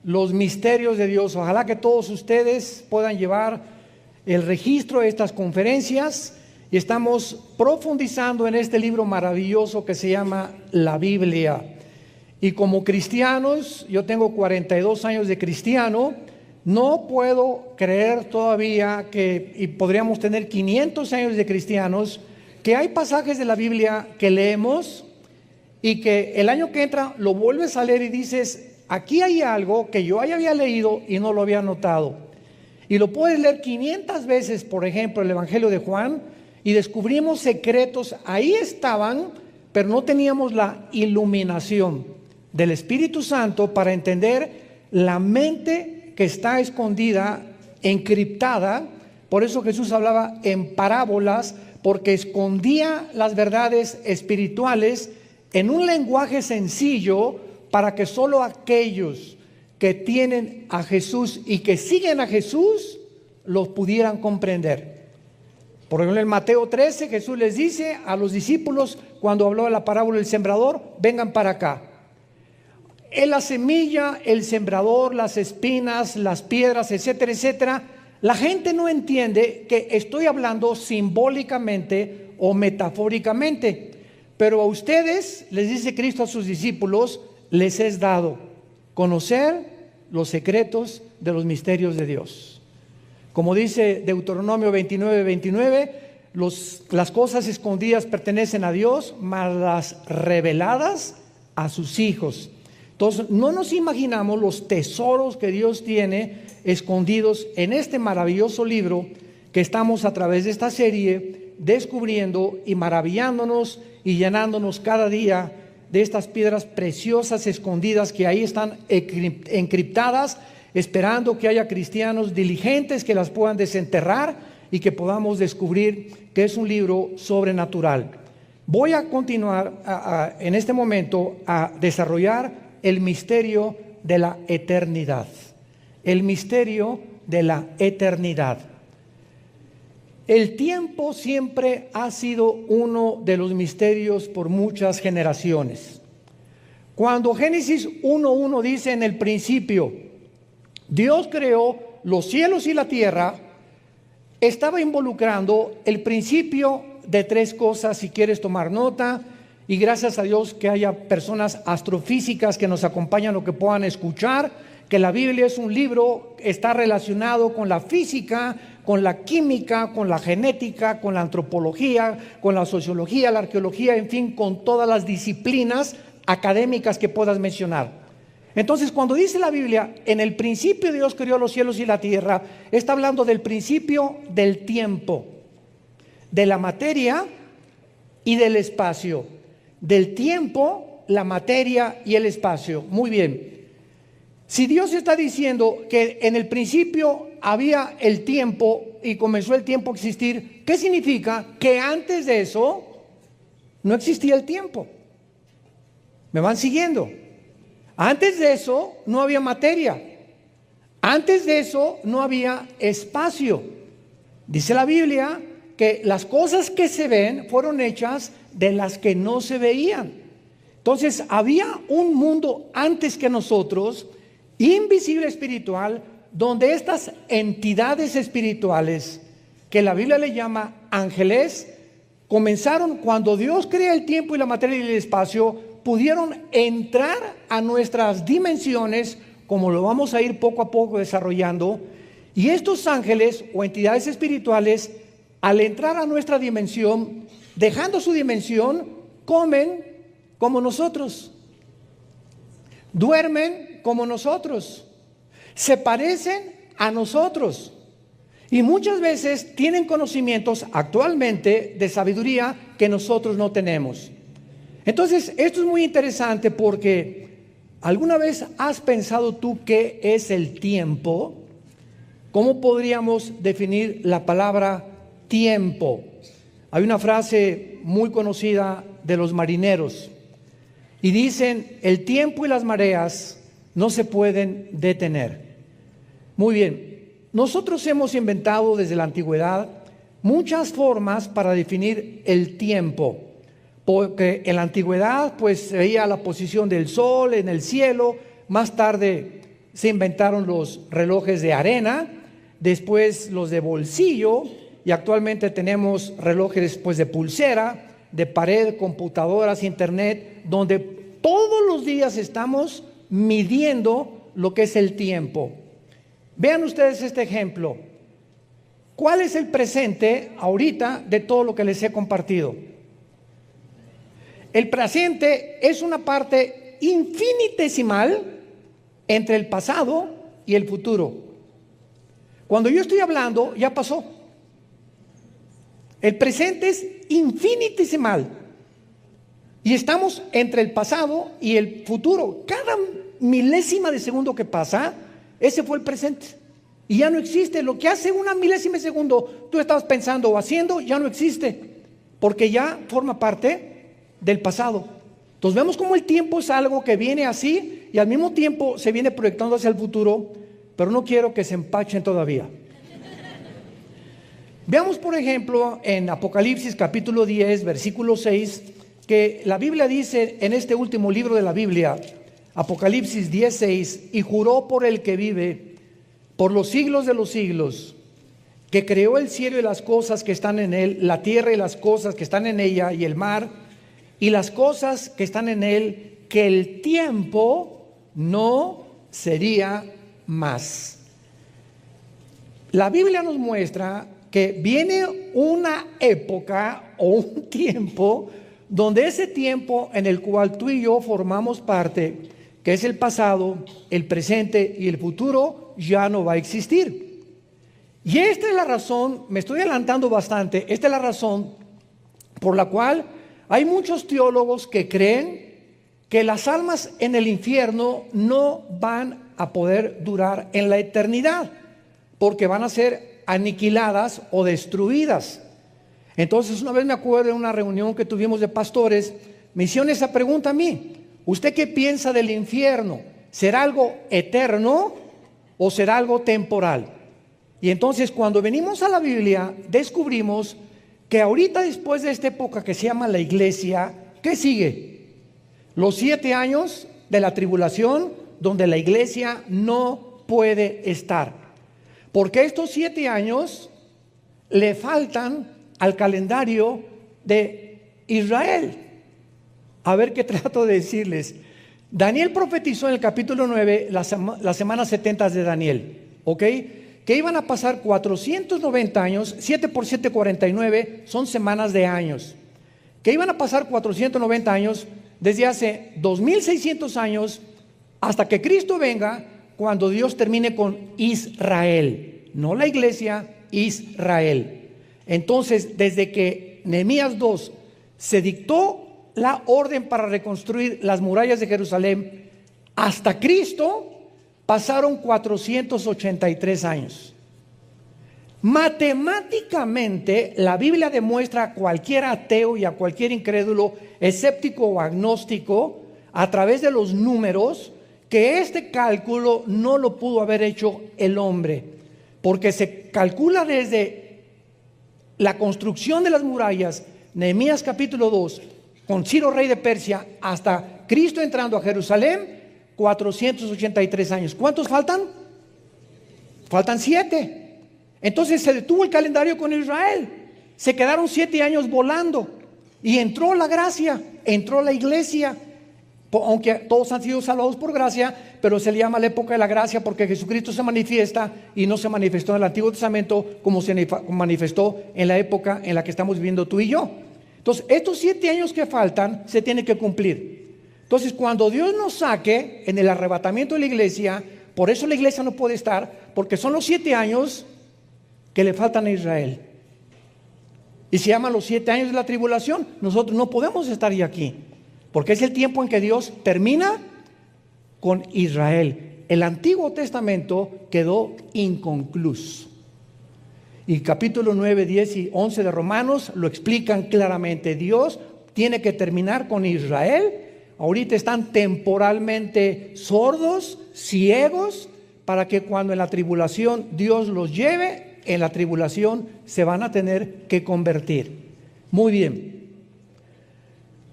los misterios de Dios. Ojalá que todos ustedes puedan llevar el registro de estas conferencias, y estamos profundizando en este libro maravilloso que se llama la Biblia. Y como cristianos, yo tengo 42 años de cristiano, no puedo creer todavía que, y podríamos tener 500 años de cristianos, que hay pasajes de la Biblia que leemos y que el año que entra lo vuelves a leer y dices, aquí hay algo que yo ya había leído y no lo había notado. Y lo puedes leer 500 veces, por ejemplo, el Evangelio de Juan, y descubrimos secretos, ahí estaban, pero no teníamos la iluminación del Espíritu Santo para entender la mente que está escondida, encriptada. Por eso Jesús hablaba en parábolas, porque escondía las verdades espirituales en un lenguaje sencillo para que solo aquellos que tienen a Jesús y que siguen a Jesús los pudieran comprender. Por ejemplo, en Mateo 13 Jesús les dice a los discípulos, cuando habló de la parábola del sembrador, vengan para acá. En la semilla, el sembrador, las espinas, las piedras, etcétera, etcétera, la gente no entiende que estoy hablando simbólicamente o metafóricamente, pero a ustedes, les dice Cristo a sus discípulos, les es dado conocer los secretos de los misterios de Dios. Como dice Deuteronomio 29:29, las cosas escondidas pertenecen a Dios, mas las reveladas a sus hijos. Entonces, no nos imaginamos los tesoros que Dios tiene escondidos en este maravilloso libro que estamos a través de esta serie descubriendo y maravillándonos y llenándonos cada día de estas piedras preciosas escondidas que ahí están encriptadas, esperando que haya cristianos diligentes que las puedan desenterrar y que podamos descubrir que es un libro sobrenatural. Voy a continuar en este momento a desarrollar el misterio de la eternidad. El misterio de la eternidad. El tiempo siempre ha sido uno de los misterios por muchas generaciones. Cuando Génesis 1:1 dice en el principio, Dios creó los cielos y la tierra, estaba involucrando el principio de tres cosas, si quieres tomar nota, y gracias a Dios que haya personas astrofísicas que nos acompañan o que puedan escuchar, que la Biblia es un libro, está relacionado con la física, con la química, con la genética, con la antropología, con la sociología, la arqueología, en fin, con todas las disciplinas académicas que puedas mencionar. Entonces, cuando dice la Biblia, en el principio Dios creó los cielos y la tierra, está hablando del principio del tiempo, de la materia y del espacio. Del tiempo, la materia y el espacio. Muy bien. Si Dios está diciendo que en el principio había el tiempo y comenzó el tiempo a existir, ¿qué significa? Que antes de eso no existía el tiempo. ¿Me van siguiendo? Antes de eso no había materia. Antes de eso no había espacio. Dice la Biblia que las cosas que se ven fueron hechas de las que no se veían. Entonces había un mundo antes que nosotros, invisible espiritual, donde estas entidades espirituales, que la Biblia le llama ángeles, comenzaron cuando Dios crea el tiempo y la materia y el espacio, pudieron entrar a nuestras dimensiones, como lo vamos a ir poco a poco desarrollando, y estos ángeles o entidades espirituales, al entrar a nuestra dimensión, dejando su dimensión, comen como nosotros, duermen como nosotros, se parecen a nosotros y muchas veces tienen conocimientos actualmente de sabiduría que nosotros no tenemos. Entonces, esto es muy interesante porque ¿alguna vez has pensado tú qué es el tiempo? ¿Cómo podríamos definir la palabra tiempo? Hay una frase muy conocida de los marineros y dicen, el tiempo y las mareas no se pueden detener. Muy bien, nosotros hemos inventado desde la antigüedad muchas formas para definir el tiempo, porque en la antigüedad pues se veía la posición del sol en el cielo, más tarde se inventaron los relojes de arena, después los de bolsillo, y actualmente tenemos relojes pues de pulsera, de pared, computadoras, internet, donde todos los días estamos midiendo lo que es el tiempo. Vean ustedes este ejemplo. ¿Cuál es el presente ahorita de todo lo que les he compartido? El presente es una parte infinitesimal entre el pasado y el futuro. Cuando yo estoy hablando, ya pasó. El presente es infinitesimal. Y estamos entre el pasado y el futuro. Cada milésima de segundo que pasa, ese fue el presente. Y ya no existe. Lo que hace una milésima de segundo tú estabas pensando o haciendo, ya no existe. Porque ya forma parte del pasado. Entonces vemos cómo el tiempo es algo que viene así y al mismo tiempo se viene proyectando hacia el futuro, pero no quiero que se empachen todavía. Veamos por ejemplo en Apocalipsis capítulo 10 versículo 6 que la Biblia dice en este último libro de la Biblia, Apocalipsis 10:6, y juró por el que vive por los siglos de los siglos, que creó el cielo y las cosas que están en él, la tierra y las cosas que están en ella y el mar y las cosas que están en él, que el tiempo no sería más. La Biblia nos muestra que viene una época o un tiempo donde ese tiempo en el cual tú y yo formamos parte, que es el pasado, el presente y el futuro, ya no va a existir. Y esta es la razón, me estoy adelantando bastante, esta es la razón por la cual hay muchos teólogos que creen que las almas en el infierno no van a poder durar en la eternidad, porque van a ser aniquiladas o destruidas. Entonces una vez me acuerdo de una reunión que tuvimos de pastores, me hicieron esa pregunta a mí: ¿usted qué piensa del infierno? ¿Será algo eterno o será algo temporal? Y entonces cuando venimos a la Biblia descubrimos que ahorita después de esta época que se llama la iglesia, ¿qué sigue? Los 7 años de la tribulación donde la iglesia no puede estar. Porque estos 7 años le faltan al calendario de Israel. A ver qué trato de decirles. Daniel profetizó en el capítulo 9 las semanas 70 de Daniel, ¿ok? Que iban a pasar 490 años, 7 por 7, 49, son semanas de años. Que iban a pasar 490 años desde hace 2600 años hasta que Cristo venga, cuando Dios termine con Israel, no la iglesia, Israel. Entonces, desde que Nehemías 2 se dictó la orden para reconstruir las murallas de Jerusalén hasta Cristo, pasaron 483 años. Matemáticamente, la Biblia demuestra a cualquier ateo y a cualquier incrédulo, escéptico o agnóstico, a través de los números, que este cálculo no lo pudo haber hecho el hombre, porque se calcula desde la construcción de las murallas, Nehemías capítulo 2, con Ciro rey de Persia, hasta Cristo entrando a Jerusalén, 483 años. ¿Cuántos faltan? Faltan 7. Entonces se detuvo el calendario con Israel. Se quedaron 7 años volando. Y entró la gracia, entró la iglesia. Aunque todos han sido salvados por gracia, pero se le llama la época de la gracia porque Jesucristo se manifiesta y no se manifestó en el Antiguo Testamento como se manifestó en la época en la que estamos viviendo tú y yo. Entonces, estos 7 años que faltan se tienen que cumplir. Entonces, cuando Dios nos saque en el arrebatamiento de la iglesia, por eso la iglesia no puede estar, porque son los 7 años que le faltan a Israel. Y se llaman los 7 años de la tribulación. Nosotros no podemos estar ya aquí, porque es el tiempo en que Dios termina con Israel. El Antiguo Testamento quedó inconcluso. Y capítulo 9, 10 y 11 de Romanos lo explican claramente. Dios tiene que terminar con Israel. Ahorita están temporalmente sordos, ciegos, para que cuando en la tribulación Dios los lleve, en la tribulación se van a tener que convertir. Muy bien.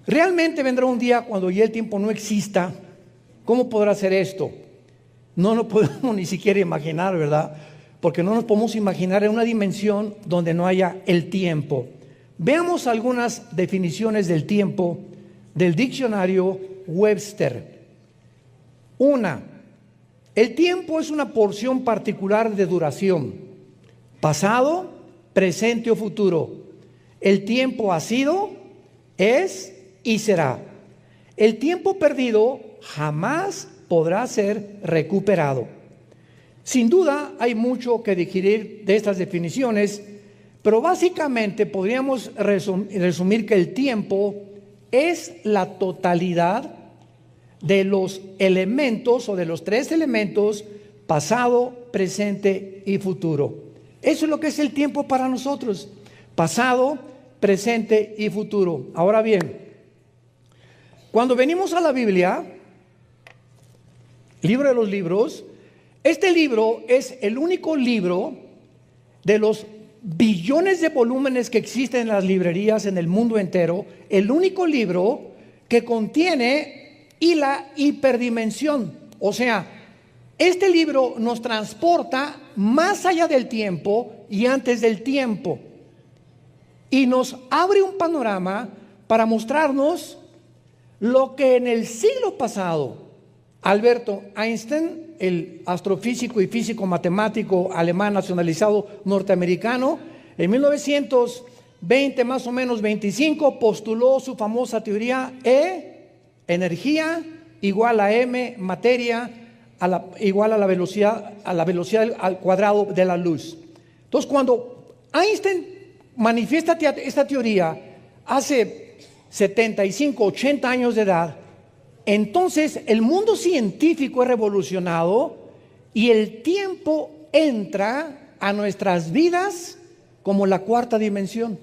Realmente vendrá un día cuando ya el tiempo no exista. ¿Cómo podrá ser esto? no nos podemos ni siquiera imaginar, ¿verdad? Porque no nos podemos imaginar en una dimensión donde no haya el tiempo. Veamos algunas definiciones del tiempo del diccionario Webster. Una, el tiempo es una porción particular de duración, pasado, presente o futuro. El tiempo ha sido, es y será. El tiempo perdido jamás podrá ser recuperado. Sin duda hay mucho que digerir de estas definiciones, pero básicamente podríamos resumir que el tiempo es la totalidad de los elementos o de los tres elementos: pasado, presente y futuro. Eso es lo que es el tiempo para nosotros: pasado, presente y futuro. Ahora bien, cuando venimos a la Biblia, libro de los libros, este libro es el único libro de los billones de volúmenes que existen en las librerías en el mundo entero, el único libro que contiene la hiperdimensión. O sea, este libro nos transporta más allá del tiempo y antes del tiempo, y nos abre un panorama para mostrarnos lo que en el siglo pasado Alberto Einstein, el astrofísico y físico matemático alemán nacionalizado norteamericano, en 1920 más o menos 25, postuló su famosa teoría: energía igual a m, materia igual a la velocidad al cuadrado de la luz. Entonces, cuando Einstein manifiesta esta teoría hace 75, 80 años de edad, entonces el mundo científico es revolucionado y el tiempo entra a nuestras vidas como la cuarta dimensión.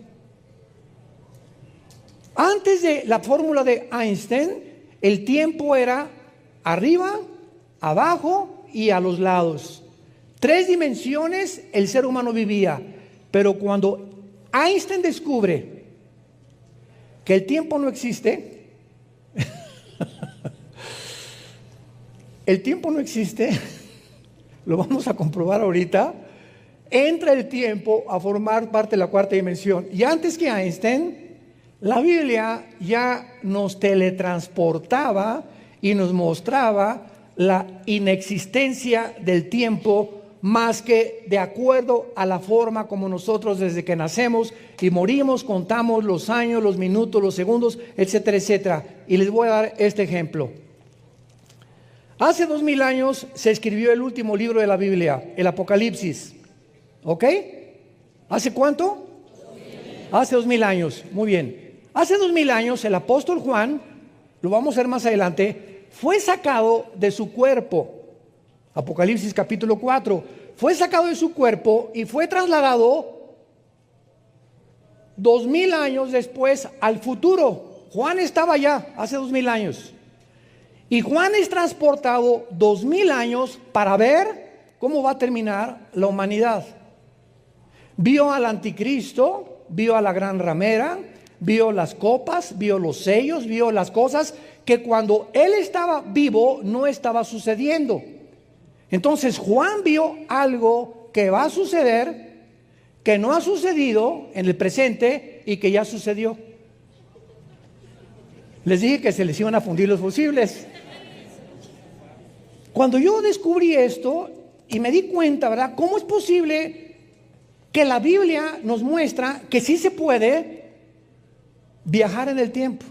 Antes de la fórmula de Einstein, el tiempo era arriba, abajo y a los lados. Tres dimensiones el ser humano vivía. Pero cuando Einstein descubre que el tiempo no existe, el tiempo no existe, lo vamos a comprobar ahorita, entra el tiempo a formar parte de la cuarta dimensión. Y antes que Einstein, la Biblia ya nos teletransportaba y nos mostraba la inexistencia del tiempo, más que de acuerdo a la forma como nosotros desde que nacemos y morimos contamos los años, los minutos, los segundos, etcétera, etcétera. Y les voy a dar este ejemplo. Hace 2000 años se escribió el último libro de la Biblia, el Apocalipsis. ¿Ok? ¿Hace cuánto? Hace 2000 años. Muy bien. Hace 2000 años el apóstol Juan, lo vamos a ver más adelante, fue sacado de su cuerpo. Apocalipsis capítulo 4. Fue sacado de su cuerpo y fue trasladado 2000 años después al futuro. Juan estaba allá hace 2000 años. Y Juan es transportado 2000 años para ver cómo va a terminar la humanidad. Vio al anticristo, vio a la gran ramera, vio las copas, vio los sellos, vio las cosas que cuando él estaba vivo no estaba sucediendo. Entonces Juan vio algo que va a suceder, que no ha sucedido en el presente y que ya sucedió. Les dije que se les iban a fundir los fusibles. Cuando yo descubrí esto y me di cuenta, ¿verdad?, ¿cómo es posible que la Biblia nos muestra que sí se puede viajar en el tiempo?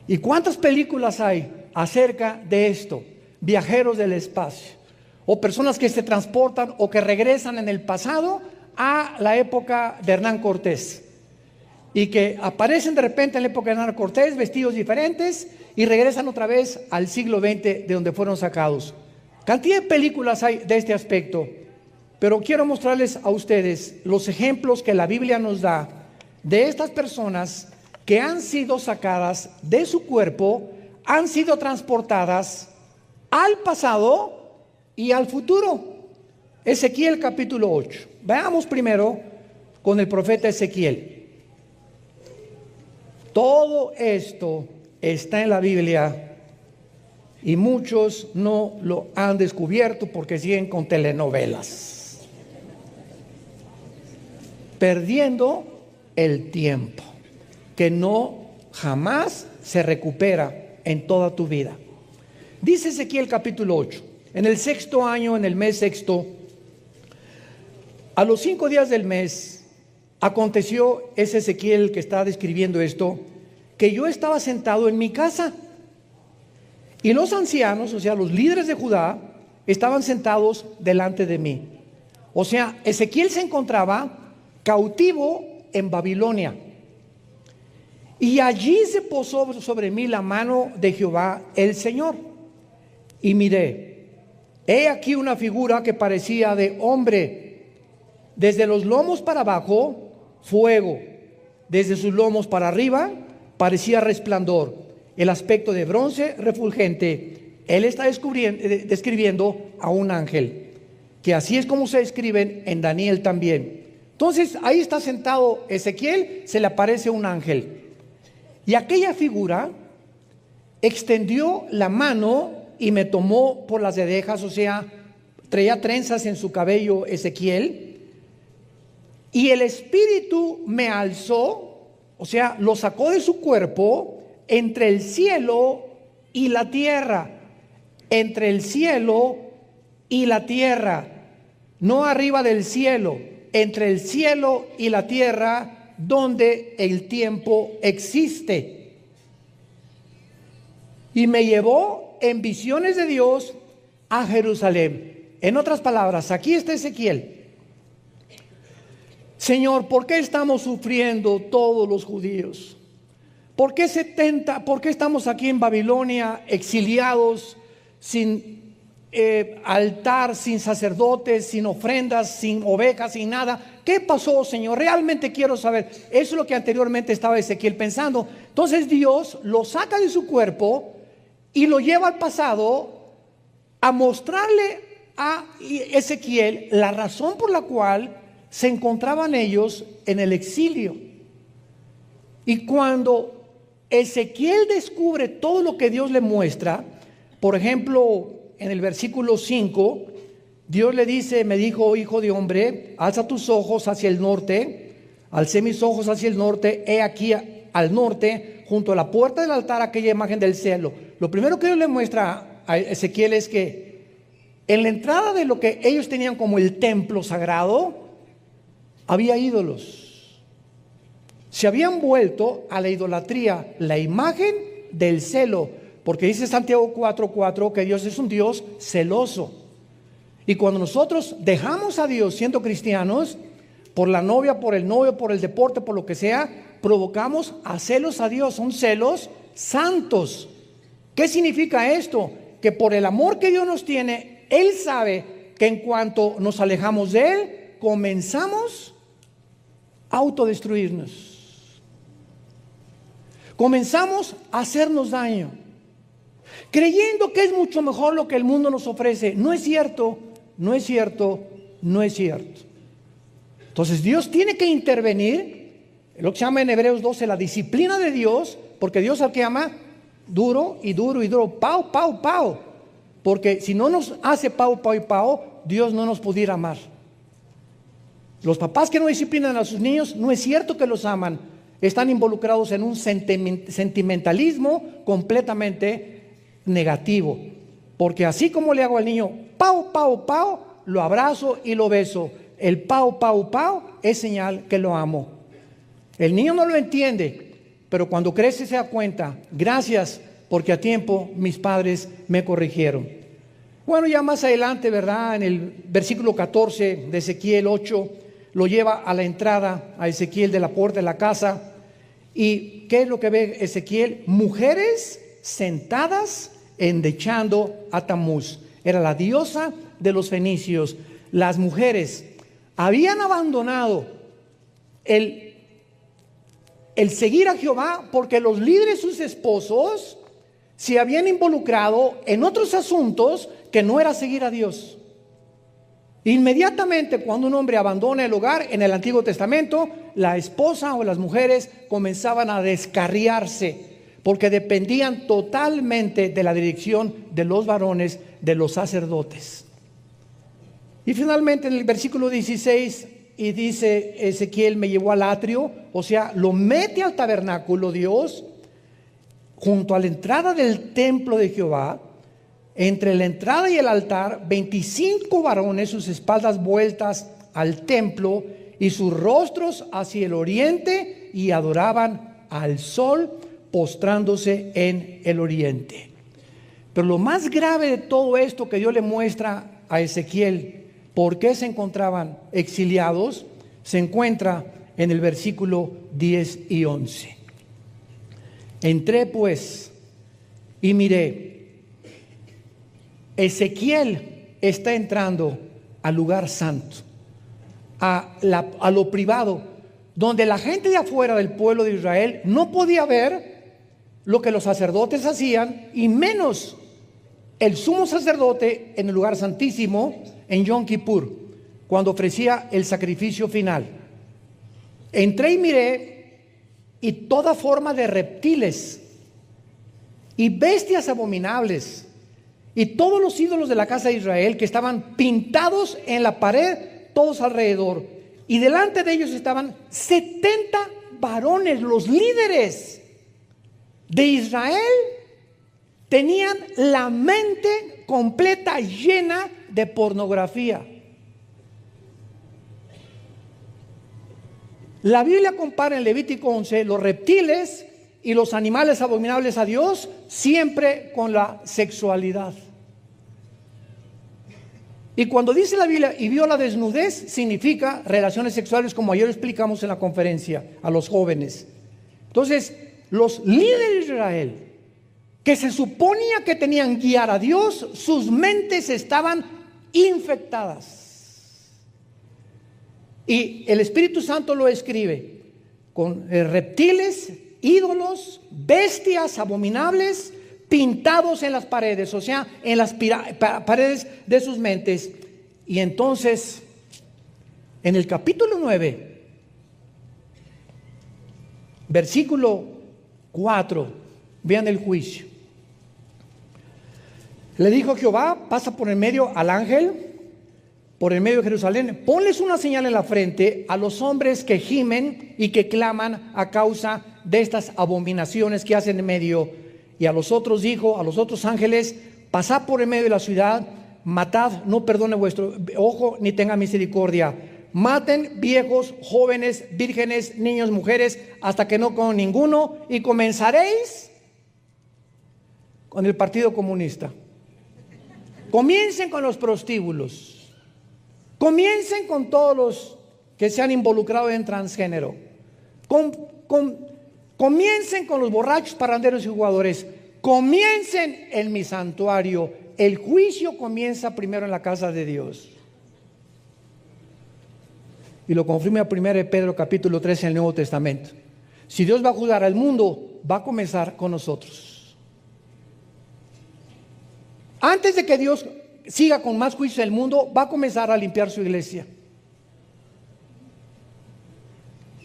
¿Y cuántas películas hay acerca de esto? Viajeros del espacio, o personas que se transportan o que regresan en el pasado a la época de Hernán Cortés, y que aparecen de repente en la época de Hernán Cortés vestidos diferentes y regresan otra vez al siglo XX de donde fueron sacados. Cantidad de películas hay de este aspecto, pero quiero mostrarles a ustedes los ejemplos que la Biblia nos da de estas personas que han sido sacadas de su cuerpo, han sido transportadas al pasado y al futuro. Ezequiel capítulo 8. Veamos primero con el profeta Ezequiel. Todo esto está en la Biblia Y muchos no lo han descubierto porque siguen con telenovelas, perdiendo el tiempo, que no jamás se recupera en toda tu vida. Dice Ezequiel capítulo 8, en el 6º año, en el mes 6º, a los 5 días del mes, aconteció, es Ezequiel que está describiendo esto, que yo estaba sentado en mi casa y los ancianos, o sea, los líderes de Judá, estaban sentados delante de mí. O sea, Ezequiel se encontraba cautivo en Babilonia. Y allí se posó sobre mí la mano de Jehová el Señor. Y miré, he aquí una figura que parecía de hombre, desde los lomos para abajo, fuego, desde sus lomos para arriba, parecía resplandor, el aspecto de bronce refulgente. Él está describiendo a un ángel, que así es como se describen en Daniel también. Entonces ahí está sentado Ezequiel, se le aparece un ángel. Y aquella figura extendió la mano y me tomó por las orejas, o sea, traía trenzas en su cabello Ezequiel. Y el espíritu me alzó, o sea, lo sacó de su cuerpo entre el cielo y la tierra. Entre el cielo y la tierra. No arriba del cielo, entre el cielo y la tierra, donde el tiempo existe. Y me llevó en visiones de Dios a Jerusalén. En otras palabras, aquí está Ezequiel. Señor, ¿por qué estamos sufriendo todos los judíos? ¿Por qué estamos aquí en Babilonia exiliados, sin altar, sin sacerdotes, sin ofrendas, sin ovejas, sin nada? ¿Qué pasó, Señor? Realmente quiero saber. Eso es lo que anteriormente estaba Ezequiel pensando. Entonces Dios lo saca de su cuerpo y lo lleva al pasado a mostrarle a Ezequiel la razón por la cual se encontraban ellos en el exilio. Y cuando Ezequiel descubre todo lo que Dios le muestra, por ejemplo, en el versículo 5, Dios le dice, me dijo, hijo de hombre, alza tus ojos hacia el norte. Alcé mis ojos hacia el norte, he aquí al norte, junto a la puerta del altar, aquella imagen del cielo. Lo primero que Dios le muestra a Ezequiel es que en la entrada de lo que ellos tenían como el templo sagrado, había ídolos. Se habían vuelto a la idolatría, la imagen del celo, porque dice Santiago 4:4 que Dios es un Dios celoso. Y cuando nosotros dejamos a Dios siendo cristianos, por la novia, por el novio, por el deporte, por lo que sea, provocamos a celos a Dios. Son celos santos. ¿Qué significa esto? Que por el amor que Dios nos tiene, Él sabe que en cuanto nos alejamos de Él, comenzamos a autodestruirnos. Comenzamos a hacernos daño, creyendo que es mucho mejor lo que el mundo nos ofrece. No es cierto, no es cierto, no es cierto. Entonces Dios tiene que intervenir, lo que se llama en Hebreos 12 la disciplina de Dios, porque Dios al que ama duro y duro y duro, pau, pau, pau. Porque si no nos hace pau, pau y pau, Dios no nos pudiera amar. Los papás que no disciplinan a sus niños, no es cierto que los aman. Están involucrados en un sentimentalismo completamente negativo. Porque así como le hago al niño pau, pau, pau, lo abrazo y lo beso. El pau, pau, pau es señal que lo amo. El niño no lo entiende, pero cuando crece se da cuenta, gracias porque a tiempo mis padres me corrigieron. Bueno, ya más adelante, ¿verdad? En el versículo 14 de Ezequiel 8, lo lleva a la entrada a Ezequiel de la puerta de la casa. ¿Y qué es lo que ve Ezequiel? Mujeres sentadas endechando a Tamuz. Era la diosa de los fenicios. Las mujeres habían abandonado el seguir a Jehová porque los líderes, sus esposos, se habían involucrado en otros asuntos que no era seguir a Dios. Inmediatamente cuando un hombre abandona el hogar en el Antiguo Testamento, la esposa o las mujeres comenzaban a descarriarse, porque dependían totalmente de la dirección de los varones, de los sacerdotes. Y finalmente en el versículo 16, y dice Ezequiel, me llevó al atrio, o sea, lo mete al tabernáculo Dios, junto a la entrada del templo de Jehová, entre la entrada y el altar, 25 varones, sus espaldas vueltas al templo y sus rostros hacia el oriente, y adoraban al sol, postrándose en el oriente. Pero lo más grave de todo esto que Dios le muestra a Ezequiel, por qué se encontraban exiliados, se encuentra en el versículo 10 y 11. Entré pues y miré. Ezequiel está entrando al lugar santo, a lo privado, donde la gente de afuera del pueblo de Israel no podía ver lo que los sacerdotes hacían, y menos el sumo sacerdote en el lugar santísimo en Yom Kippur, cuando ofrecía el sacrificio final. Entré y miré, y toda forma de reptiles y bestias abominables y todos los ídolos de la casa de Israel, que estaban pintados en la pared todos alrededor, y delante de ellos estaban 70 varones, los líderes de Israel, tenían la mente completa llena de pornografía. La Biblia compara en Levítico 11 los reptiles y los animales abominables a Dios, siempre con la sexualidad. Y cuando dice la Biblia, y vio la desnudez, significa relaciones sexuales, como ayer explicamos en la conferencia a los jóvenes. Entonces, los líderes de Israel, que se suponía que tenían guiar a Dios, sus mentes estaban infectadas. Y el Espíritu Santo lo escribe con reptiles, ídolos, bestias abominables, pintados en las paredes, o sea, en las paredes de sus mentes. Y entonces, en el capítulo 9, versículo 4, vean el juicio. Le dijo Jehová, pasa por el medio al ángel, por el medio de Jerusalén, ponles una señal en la frente a los hombres que gimen y que claman a causa de estas abominaciones que hacen en medio. Y a los otros dijo, a los otros ángeles, pasad por el medio de la ciudad, matad, no perdone vuestro ojo, ni tenga misericordia. Maten viejos, jóvenes, vírgenes, niños, mujeres, hasta que no con ninguno, y comenzaréis con el Partido Comunista. Comiencen con los prostíbulos. Comiencen con todos los que se han involucrado en transgénero. Comiencen con los borrachos, parranderos y jugadores. Comiencen en mi santuario. El juicio comienza primero en la casa de Dios. Y lo confirma 1 Pedro capítulo 13 en el Nuevo Testamento. Si Dios va a juzgar al mundo, va a comenzar con nosotros. Antes de que Dios siga con más juicios en el mundo, va a comenzar a limpiar su iglesia.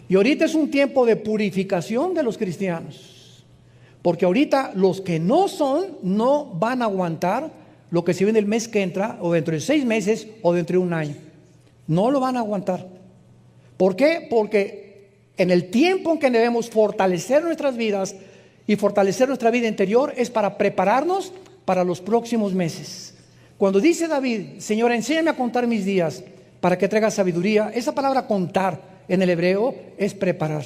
Y ahorita es un tiempo de purificación de los cristianos, porque ahorita los que no son, no van a aguantar lo que se viene el mes que entra, o dentro de 6 meses, o dentro de un año. No lo van a aguantar. ¿Por qué? Porque en el tiempo en que debemos fortalecer nuestras vidas y fortalecer nuestra vida interior, es para prepararnos para los próximos meses. Cuando dice David, Señor, enséñame a contar mis días para que traiga sabiduría, esa palabra contar en el hebreo es preparar.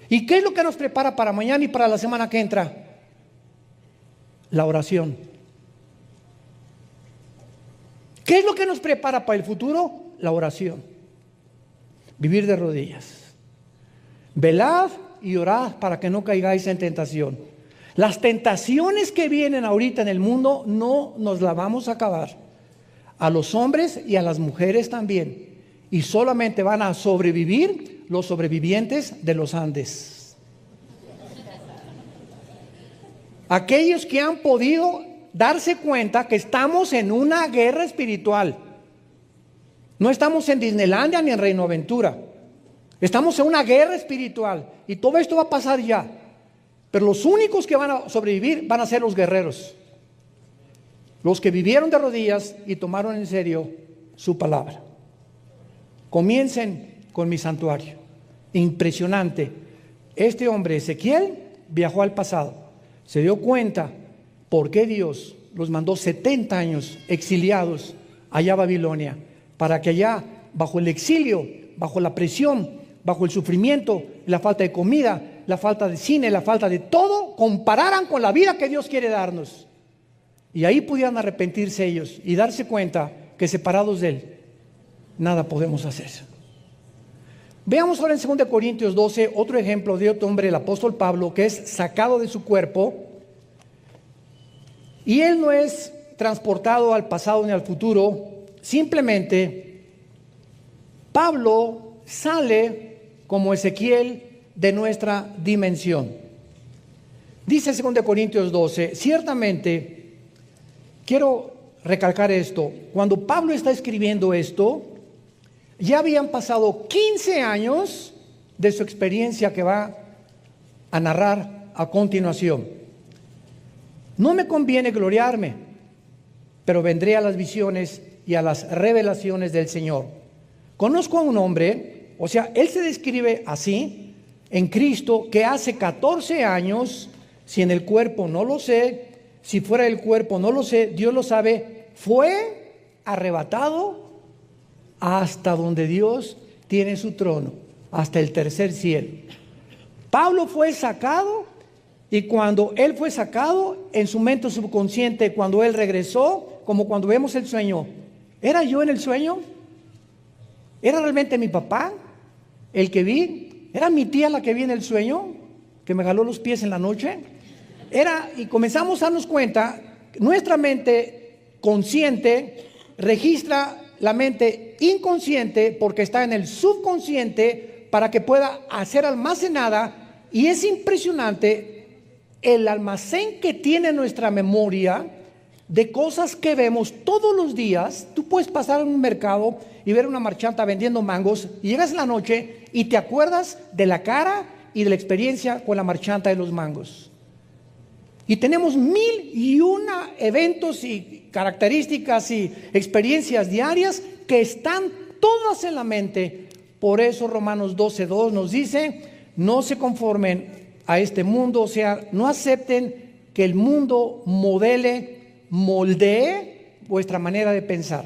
¿Y qué es lo que nos prepara para mañana y para la semana que entra? La oración. ¿Qué es lo que nos prepara para el futuro? La oración. Vivir de rodillas. Velad y orad para que no caigáis en tentación. Las tentaciones que vienen ahorita en el mundo no nos las vamos a acabar. A los hombres y a las mujeres también. Y solamente van a sobrevivir los sobrevivientes de los Andes. Aquellos que han podido darse cuenta que estamos en una guerra espiritual. No estamos en Disneylandia ni en Reino Aventura. Estamos en una guerra espiritual. Y todo esto va a pasar ya. Pero los únicos que van a sobrevivir van a ser los guerreros. Los que vivieron de rodillas y tomaron en serio su palabra. Comiencen con mi santuario. Impresionante. Este hombre, Ezequiel, viajó al pasado. Se dio cuenta por qué Dios los mandó 70 años exiliados allá a Babilonia. Para que allá, bajo el exilio, bajo la presión, bajo el sufrimiento, la falta de comida, la falta de cine, la falta de todo, compararan con la vida que Dios quiere darnos. Y ahí pudieran arrepentirse ellos y darse cuenta que separados de Él, nada podemos hacer. Veamos ahora en 2 Corintios 12 otro ejemplo de otro hombre, el apóstol Pablo, que es sacado de su cuerpo. Y él no es transportado al pasado ni al futuro. Simplemente Pablo sale como Ezequiel de nuestra dimensión. Dice 2 Corintios 12, ciertamente, quiero recalcar esto, cuando Pablo está escribiendo esto, ya habían pasado 15 años de su experiencia que va a narrar a continuación. No me conviene gloriarme, pero vendré a las visiones y a las revelaciones del Señor. Conozco a un hombre, o sea, él se describe así, en Cristo, que hace 14 años, si en el cuerpo no lo sé, si fuera del cuerpo no lo sé, Dios lo sabe, fue arrebatado hasta donde Dios tiene su trono, hasta el tercer cielo. Pablo fue sacado, y cuando él fue sacado, en su mente subconsciente, cuando él regresó, como cuando vemos el sueño, ¿era yo en el sueño? ¿Era realmente mi papá el que vi? ¿Era mi tía la que vi en el sueño, que me jaló los pies en la noche? Y comenzamos a darnos cuenta, nuestra mente consciente registra la mente inconsciente porque está en el subconsciente para que pueda ser almacenada, y es impresionante el almacén que tiene nuestra memoria de cosas que vemos todos los días. Tú puedes pasar en un mercado y ver una marchanta vendiendo mangos y llegas en la noche y te acuerdas de la cara y de la experiencia con la marchanta de los mangos. Y tenemos 1001 eventos y características y experiencias diarias que están todas en la mente. Por eso Romanos 12:2 nos dice, no se conformen a este mundo, o sea, no acepten que el mundo moldee vuestra manera de pensar.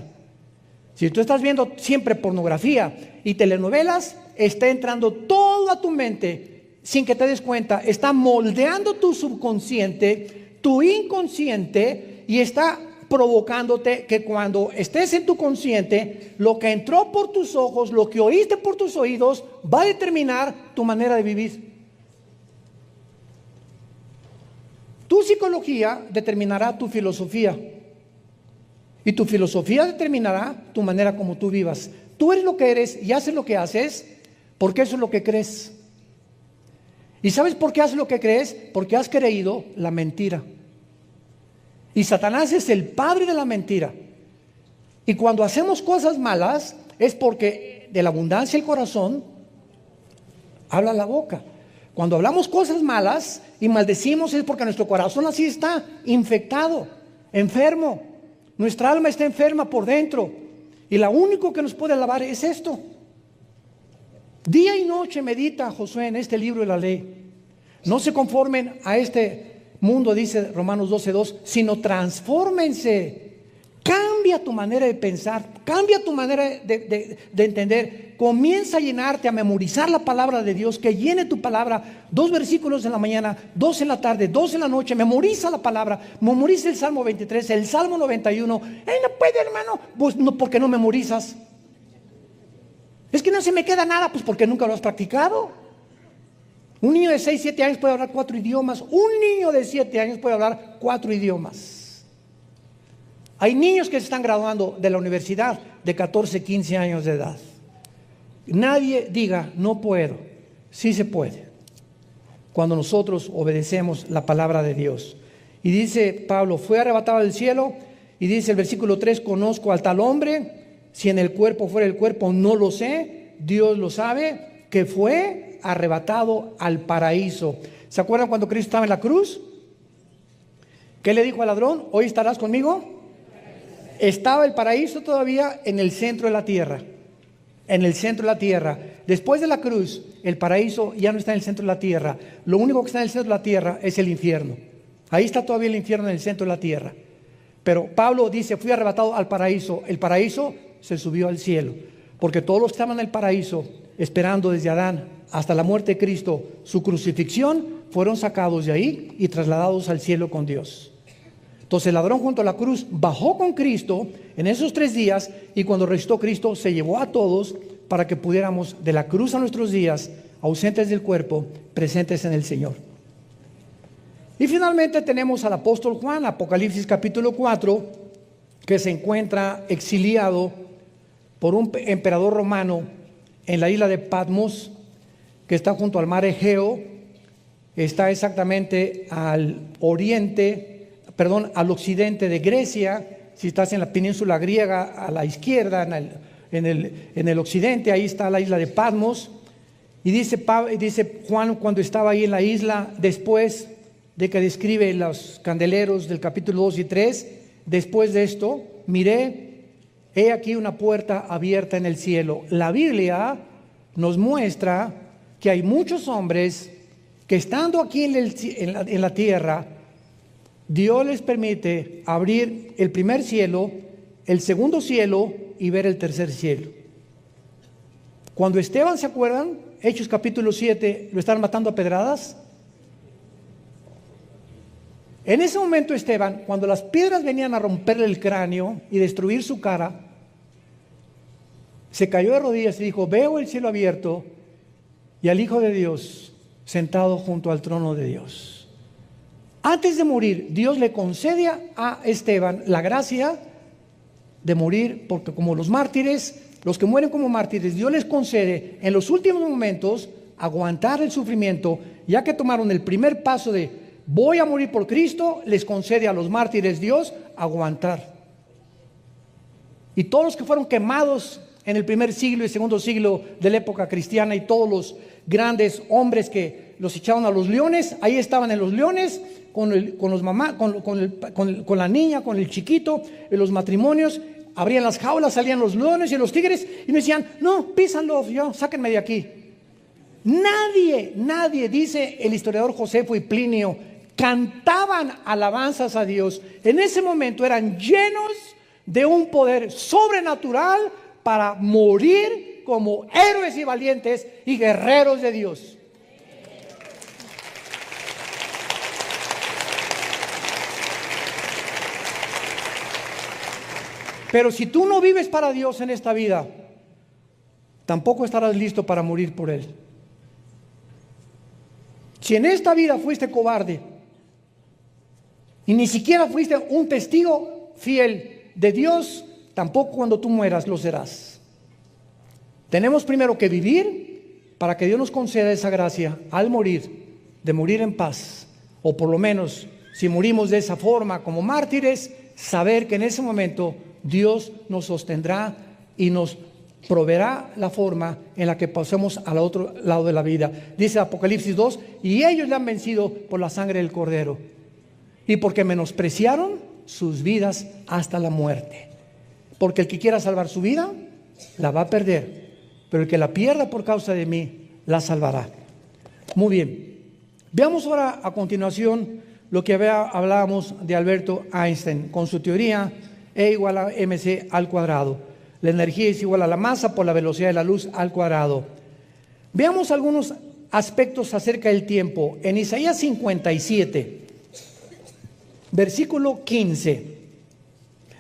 Si tú estás viendo siempre pornografía y telenovelas, está entrando todo a tu mente sin que te des cuenta, está moldeando tu subconsciente, tu inconsciente, y está provocándote que cuando estés en tu consciente, lo que entró por tus ojos, lo que oíste por tus oídos, va a determinar tu manera de vivir. Tu psicología determinará tu filosofía, y tu filosofía determinará tu manera como tú vivas. Tú eres lo que eres y haces lo que haces porque eso es lo que crees. ¿Y sabes por qué haces lo que crees? Porque has creído la mentira. Y Satanás es el padre de la mentira. Y cuando hacemos cosas malas es porque de la abundancia del corazón habla la boca. Cuando hablamos cosas malas y maldecimos es porque nuestro corazón así está infectado, enfermo. Nuestra alma está enferma por dentro. Y lo único que nos puede lavar es esto. Día y noche medita Josué en este libro de la ley. No se conformen a este mundo, dice Romanos 12:2, sino transfórmense. Cambia tu manera de pensar, cambia tu manera de entender. Comienza a llenarte, a memorizar la palabra de Dios, que llene tu palabra. 2 versículos en la mañana, 2 en la tarde, 2 en la noche. Memoriza la palabra, memoriza el Salmo 23, el Salmo 91. No puede, hermano, pues no, porque no memorizas. Es que no se me queda nada, pues porque nunca lo has practicado. Un niño de 6, 7 años puede hablar 4 idiomas. Un niño de 7 años puede hablar 4 idiomas. Hay niños que se están graduando de la universidad de 14, 15 años de edad. Nadie diga, no puedo. Sí se puede, cuando nosotros obedecemos la palabra de Dios. Y dice Pablo, fue arrebatado del cielo, y dice el versículo 3, conozco al tal hombre, si en el cuerpo fuera el cuerpo, no lo sé, Dios lo sabe, que fue arrebatado al paraíso. ¿Se acuerdan cuando Cristo estaba en la cruz? ¿Qué le dijo al ladrón? ¿Hoy estarás conmigo? Estaba el paraíso todavía en el centro de la tierra. En el centro de la tierra. Después de la cruz, el paraíso ya no está en el centro de la tierra. Lo único que está en el centro de la tierra es el infierno. Ahí está todavía el infierno en el centro de la tierra. Pero Pablo dice, fui arrebatado al paraíso. El paraíso se subió al cielo. Porque todos los que estaban en el paraíso, esperando desde Adán hasta la muerte de Cristo, su crucifixión, fueron sacados de ahí y trasladados al cielo con Dios. Entonces el ladrón junto a la cruz bajó con Cristo en esos 3 días, y cuando resucitó Cristo se llevó a todos para que pudiéramos de la cruz a nuestros días, ausentes del cuerpo, presentes en el Señor. Y finalmente tenemos al apóstol Juan, Apocalipsis capítulo 4, que se encuentra exiliado por un emperador romano en la isla de Patmos, que está junto al mar Egeo. Está exactamente al occidente de Grecia. Si estás en la península griega, a la izquierda, en el occidente, ahí está la isla de Patmos. Y dice Juan, cuando estaba ahí en la isla, después de que describe los candeleros del capítulo 2 y 3, después de esto, miré, he aquí una puerta abierta en el cielo. La Biblia nos muestra que hay muchos hombres que estando aquí en la tierra, Dios les permite abrir el primer cielo, el segundo cielo y ver el tercer cielo. Cuando Esteban, ¿se acuerdan? Hechos capítulo 7, lo están matando a pedradas. En ese momento Esteban, cuando las piedras venían a romperle el cráneo y destruir su cara, se cayó de rodillas y dijo, veo el cielo abierto y al Hijo de Dios sentado junto al trono de Dios. Antes de morir, Dios le concede a Esteban la gracia de morir, porque como los mártires, los que mueren como mártires, Dios les concede en los últimos momentos aguantar el sufrimiento, ya que tomaron el primer paso de voy a morir por Cristo, les concede a los mártires Dios aguantar. Y todos los que fueron quemados en el primer siglo y segundo siglo de la época cristiana, y todos los grandes hombres que los echaban a los leones, ahí estaban en los leones con la niña, con el chiquito, en los matrimonios, abrían las jaulas, salían los leones y los tigres y me decían, no, písanlo, sáquenme de aquí. Nadie, dice el historiador Josefo y Plinio, cantaban alabanzas a Dios. En ese momento eran llenos de un poder sobrenatural para morir como héroes y valientes y guerreros de Dios. Pero si tú no vives para Dios en esta vida, tampoco estarás listo para morir por Él. Si en esta vida fuiste cobarde y ni siquiera fuiste un testigo fiel de Dios, tampoco cuando tú mueras lo serás. Tenemos primero que vivir para que Dios nos conceda esa gracia al morir, de morir en paz, o por lo menos si morimos de esa forma como mártires, saber que en ese momento Dios nos sostendrá y nos proveerá la forma en la que pasemos al otro lado de la vida. Dice Apocalipsis 2, y ellos le han vencido por la sangre del Cordero y porque menospreciaron sus vidas hasta la muerte. Porque el que quiera salvar su vida, la va a perder, pero el que la pierda por causa de mí, la salvará. Muy bien, veamos ahora a continuación lo que hablábamos de Alberto Einstein con su teoría E igual a mc al cuadrado. La energía es igual a la masa por la velocidad de la luz al cuadrado. Veamos algunos aspectos acerca del tiempo. En Isaías 57, versículo 15,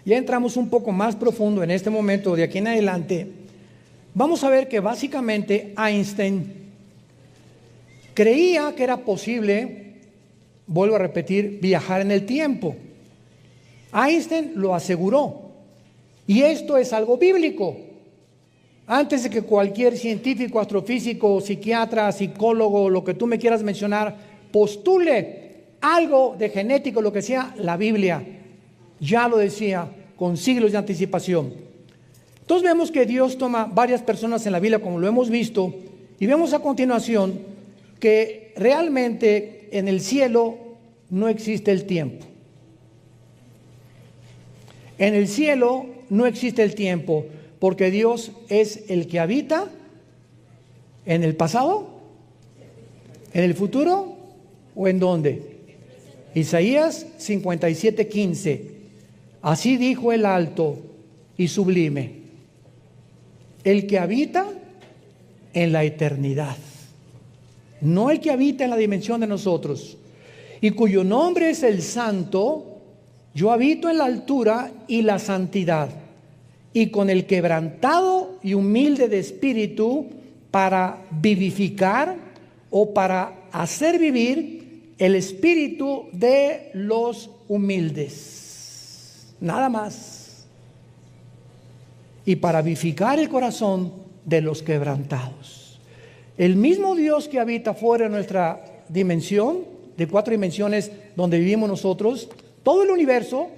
ya entramos un poco más profundo en este momento. De aquí en adelante vamos a ver que básicamente Einstein creía que era posible, vuelvo a repetir, viajar en el tiempo. Einstein lo aseguró, y esto es algo bíblico. Antes de que cualquier científico, astrofísico, psiquiatra, psicólogo, lo que tú me quieras mencionar, postule algo de genético, lo que sea, la Biblia ya lo decía con siglos de anticipación. Entonces vemos que Dios toma varias personas en la Biblia, como lo hemos visto, y vemos a continuación que realmente en el cielo no existe el tiempo. En el cielo no existe el tiempo, porque Dios es el que habita en el pasado, en el futuro o en dónde. Isaías 57:15. Así dijo el alto y sublime, el que habita en la eternidad, no el que habita en la dimensión de nosotros, y cuyo nombre es el Santo. Yo habito en la altura y la santidad, y con el quebrantado y humilde de espíritu, para vivificar o para hacer vivir el espíritu de los humildes. Nada más. Y para vivificar el corazón de los quebrantados. El mismo Dios que habita fuera de nuestra dimensión, de 4 dimensiones donde vivimos nosotros, todo el universo,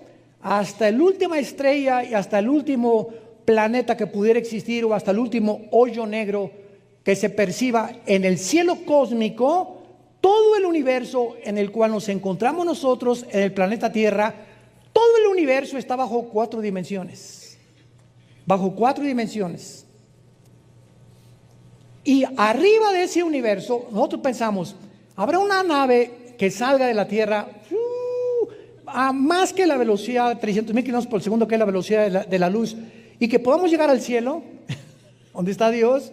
hasta la última estrella y hasta el último planeta que pudiera existir, o hasta el último hoyo negro que se perciba en el cielo cósmico, todo el universo en el cual nos encontramos nosotros, en el planeta Tierra, todo el universo está bajo 4 dimensiones. Bajo 4 dimensiones. Y arriba de ese universo, nosotros pensamos, habrá una nave que salga de la Tierra a más que la velocidad de 300,000 kilómetros por segundo, que es la velocidad de la luz, y que podamos llegar al cielo, donde está Dios.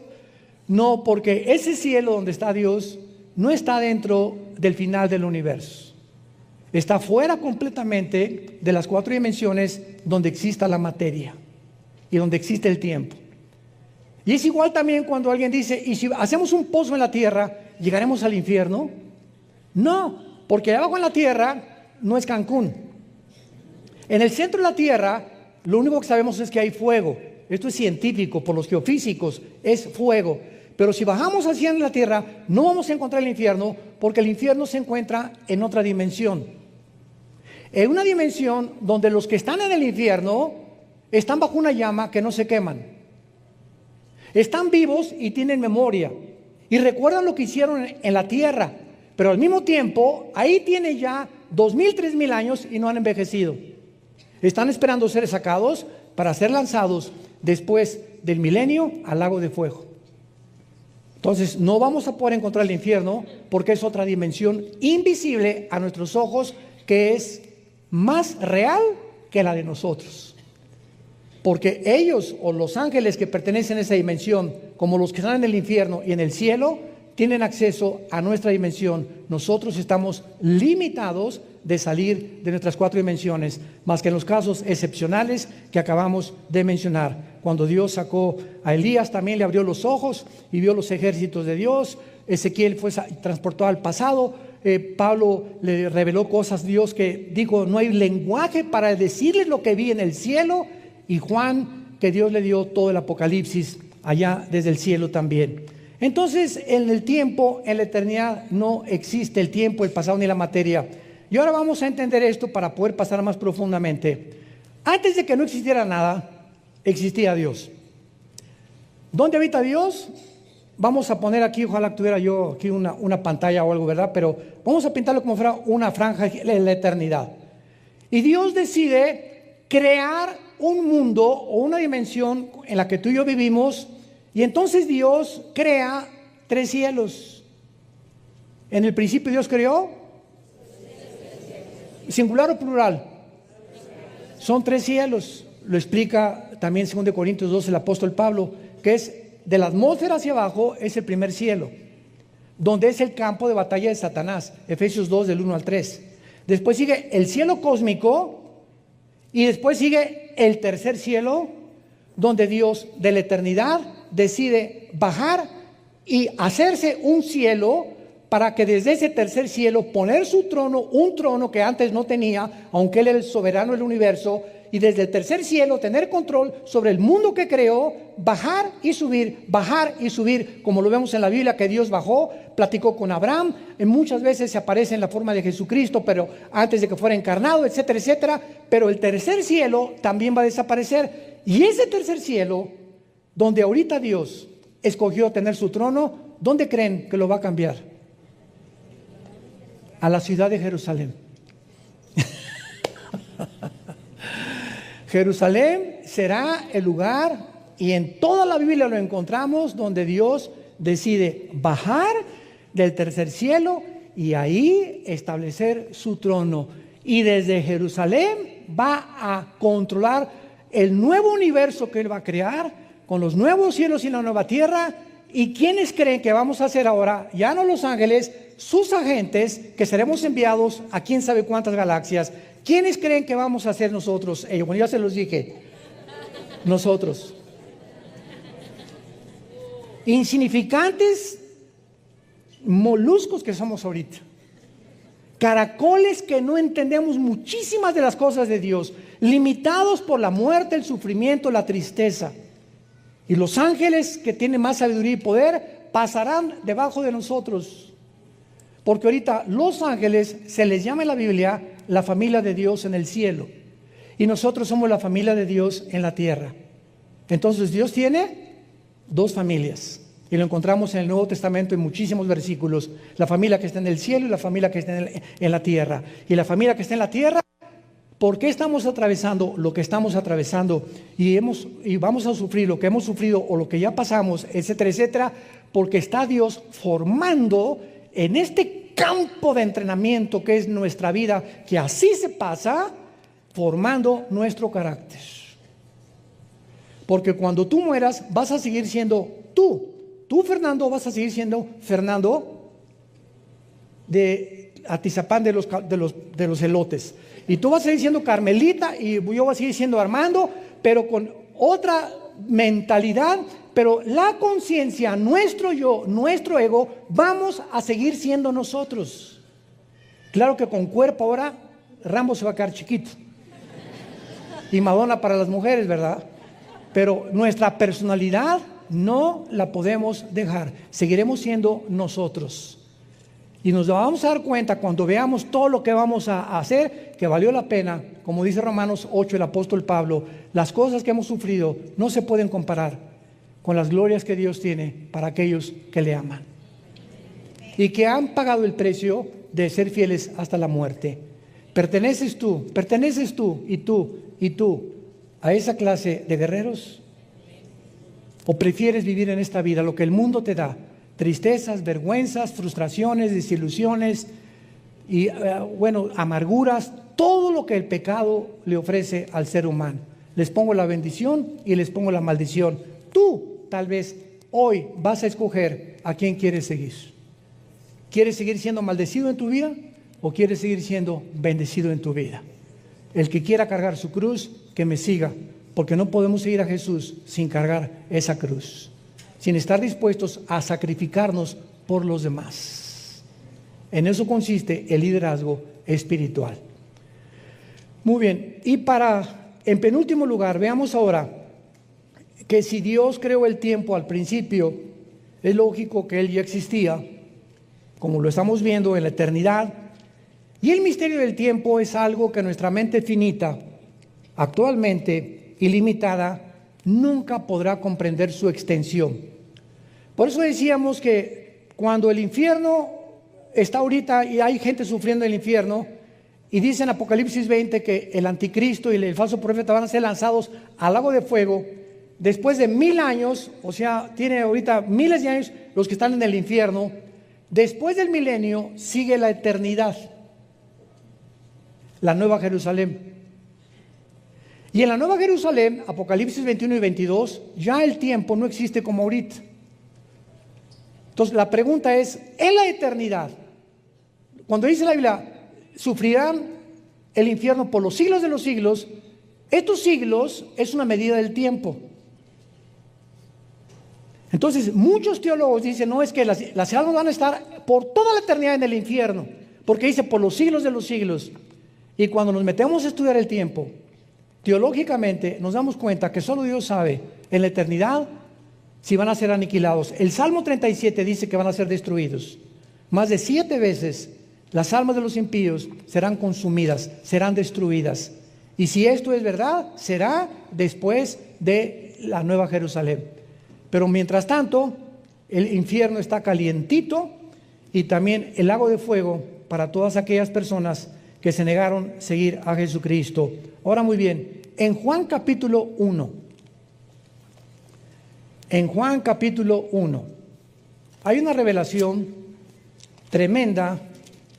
No, porque ese cielo donde está Dios no está dentro del final del universo. Está fuera completamente de las 4 dimensiones donde exista la materia y donde existe el tiempo. Y es igual también cuando alguien dice, ¿y si hacemos un pozo en la tierra, llegaremos al infierno? No, porque abajo en la tierra no es Cancún. En el centro de la tierra, lo único que sabemos es que hay fuego. Esto es científico, por los geofísicos, es fuego. Pero si bajamos hacia la tierra, no vamos a encontrar el infierno, porque el infierno se encuentra en otra dimensión. En una dimensión donde los que están en el infierno están bajo una llama que no se queman. Están vivos y tienen memoria. Y recuerdan lo que hicieron en la tierra. Pero al mismo tiempo, ahí tienen ya 2,000, 3,000 años y no han envejecido. Están esperando ser sacados para ser lanzados después del milenio al lago de fuego. Entonces no vamos a poder encontrar el infierno, porque es otra dimensión invisible a nuestros ojos, que es más real que la de nosotros. Porque ellos, o los ángeles que pertenecen a esa dimensión, como los que están en el infierno y en el cielo, tienen acceso a nuestra dimensión. Nosotros estamos limitados de salir de nuestras 4 dimensiones, más que en los casos excepcionales que acabamos de mencionar. Cuando Dios sacó a Elías, también le abrió los ojos y vio los ejércitos de Dios. Ezequiel fue transportado al pasado. Pablo le reveló cosas Dios que dijo, no hay lenguaje para decirles lo que vi en el cielo. Y Juan, que Dios le dio todo el Apocalipsis allá desde el cielo también. Entonces, en el tiempo, en la eternidad, no existe el tiempo, el pasado ni la materia. Y ahora vamos a entender esto para poder pasar más profundamente. Antes de que no existiera nada, existía Dios. ¿Dónde habita Dios? Vamos a poner aquí, ojalá tuviera yo aquí una pantalla o algo, ¿verdad? Pero vamos a pintarlo como fuera una franja en la eternidad. Y Dios decide crear un mundo o una dimensión en la que tú y yo vivimos. Y entonces Dios crea 3 cielos. En el principio Dios creó, ¿singular o plural? Son 3 cielos. Lo explica también 2 Corintios 2 el apóstol Pablo, que es de la atmósfera hacia abajo, es el primer cielo, donde es el campo de batalla de Satanás. Efesios 2 del 1 al 3. Después sigue el cielo cósmico, y después sigue el tercer cielo, donde Dios de la eternidad decide bajar y hacerse un cielo, para que desde ese tercer cielo poner su trono, un trono que antes no tenía, aunque Él es el soberano del universo, y desde el tercer cielo tener control sobre el mundo que creó, bajar y subir, como lo vemos en la Biblia, que Dios bajó, platicó con Abraham, y muchas veces se aparece en la forma de Jesucristo, pero antes de que fuera encarnado, etcétera, etcétera. Pero el tercer cielo también va a desaparecer, y ese tercer cielo, donde ahorita Dios escogió tener su trono, ¿dónde creen que lo va a cambiar? a la ciudad de Jerusalén. Jerusalén será el lugar, y en toda la Biblia lo encontramos, donde Dios decide bajar del tercer cielo y ahí establecer su trono. Y desde Jerusalén va a controlar el nuevo universo que Él va a crear, con los nuevos cielos y la nueva tierra. ¿Y quiénes creen que vamos a hacer ahora? Ya no los ángeles, sus agentes, que seremos enviados a quién sabe cuántas galaxias. ¿Quiénes creen que vamos a hacer nosotros? Bueno, ya se los dije. Nosotros. Insignificantes moluscos que somos ahorita. Caracoles que no entendemos muchísimas de las cosas de Dios. Limitados por la muerte, el sufrimiento, la tristeza. Y los ángeles que tienen más sabiduría y poder pasarán debajo de nosotros. Porque ahorita los ángeles se les llama en la Biblia la familia de Dios en el cielo. Y nosotros somos la familia de Dios en la tierra. Entonces Dios tiene dos familias. Y lo encontramos en el Nuevo Testamento en muchísimos versículos. La familia que está en el cielo y la familia que está en la tierra. Y la familia que está en la tierra, ¿por qué estamos atravesando lo que estamos atravesando? Y vamos a sufrir lo que hemos sufrido o lo que ya pasamos, etcétera, etcétera. Porque está Dios formando en este campo de entrenamiento que es nuestra vida, que así se pasa, formando nuestro carácter. Porque cuando tú mueras vas a seguir siendo tú. Tú, Fernando, vas a seguir siendo Fernando de Atizapán de los elotes. Y tú vas a seguir siendo Carmelita y yo voy a seguir siendo Armando, pero con otra mentalidad. Pero la conciencia, nuestro yo, nuestro ego, vamos a seguir siendo nosotros. Claro que con cuerpo ahora Rambo se va a quedar chiquito. Y Madonna para las mujeres, ¿verdad? Pero nuestra personalidad no la podemos dejar. Seguiremos siendo nosotros. Y nos vamos a dar cuenta cuando veamos todo lo que vamos a hacer, que valió la pena. Como dice Romanos 8, el apóstol Pablo, las cosas que hemos sufrido no se pueden comparar con las glorias que Dios tiene para aquellos que le aman. Y que han pagado el precio de ser fieles hasta la muerte. Perteneces tú y tú a esa clase de guerreros. ¿O prefieres vivir en esta vida lo que el mundo te da? Tristezas, vergüenzas, frustraciones, desilusiones y amarguras, todo lo que el pecado le ofrece al ser humano. Les pongo la bendición y les pongo la maldición. Tú tal vez hoy vas a escoger a quién quieres seguir. ¿Quieres seguir siendo maldecido en tu vida o quieres seguir siendo bendecido en tu vida? El que quiera cargar su cruz, que me siga. Porque no podemos seguir a Jesús sin cargar esa cruz, sin estar dispuestos a sacrificarnos por los demás. En eso consiste el liderazgo espiritual. Muy bien, y en penúltimo lugar, veamos ahora que si Dios creó el tiempo al principio, es lógico que Él ya existía, como lo estamos viendo en la eternidad. Y el misterio del tiempo es algo que nuestra mente finita, actualmente ilimitada, nunca podrá comprender su extensión. Por eso decíamos que cuando el infierno está ahorita y hay gente sufriendo en el infierno, y dice en Apocalipsis 20 que el anticristo y el falso profeta van a ser lanzados al lago de fuego, después de 1000 años, o sea, tiene ahorita miles de años los que están en el infierno. Después del milenio sigue la eternidad, la Nueva Jerusalén. Y en la Nueva Jerusalén, Apocalipsis 21 y 22, ya el tiempo no existe como ahorita. Entonces la pregunta es, en la eternidad, cuando dice la Biblia, sufrirán el infierno por los siglos de los siglos, estos siglos es una medida del tiempo. Entonces muchos teólogos dicen, no, es que las almas van a estar por toda la eternidad en el infierno, porque dice por los siglos de los siglos. Y cuando nos metemos a estudiar el tiempo, teológicamente nos damos cuenta que solo Dios sabe en la eternidad si van a ser aniquilados. El Salmo 37 dice que van a ser destruidos. Más de 7 veces las almas de los impíos serán consumidas, serán destruidas. Y si esto es verdad, será después de la Nueva Jerusalén. Pero mientras tanto, el infierno está calientito y también el lago de fuego para todas aquellas personas que se negaron a seguir a Jesucristo. Ahora muy bien, en Juan capítulo 1, hay una revelación tremenda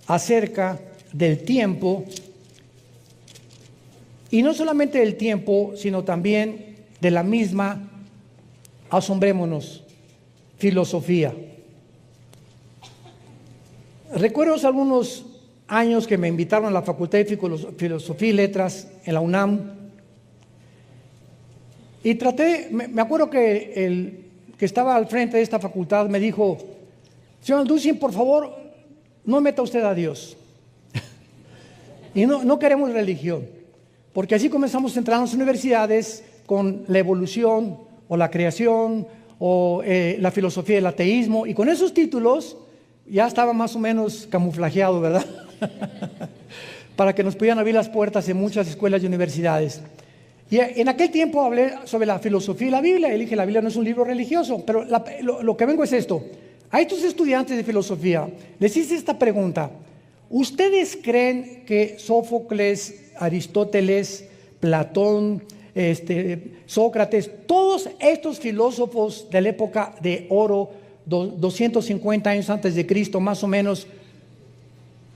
acerca del tiempo, y no solamente del tiempo, sino también de la misma, asombrémonos, filosofía. Recuerdo algunos años que me invitaron a la Facultad de Filosofía y Letras en la UNAM, y me acuerdo que el que estaba al frente de esta facultad me dijo: señor Dusin, por favor, no meta usted a Dios. Y no queremos religión, porque así comenzamos a entrar en las universidades con la evolución o la creación o la filosofía del ateísmo, y con esos títulos ya estaba más o menos camuflajeado, ¿verdad? Para que nos pudieran abrir las puertas en muchas escuelas y universidades. Y en aquel tiempo hablé sobre la filosofía y la Biblia, y dije: la Biblia no es un libro religioso, pero lo que vengo es esto. A estos estudiantes de filosofía les hice esta pregunta: ¿ustedes creen que Sófocles, Aristóteles, Platón, Sócrates, todos estos filósofos de la época de oro, 250 años antes de Cristo más o menos,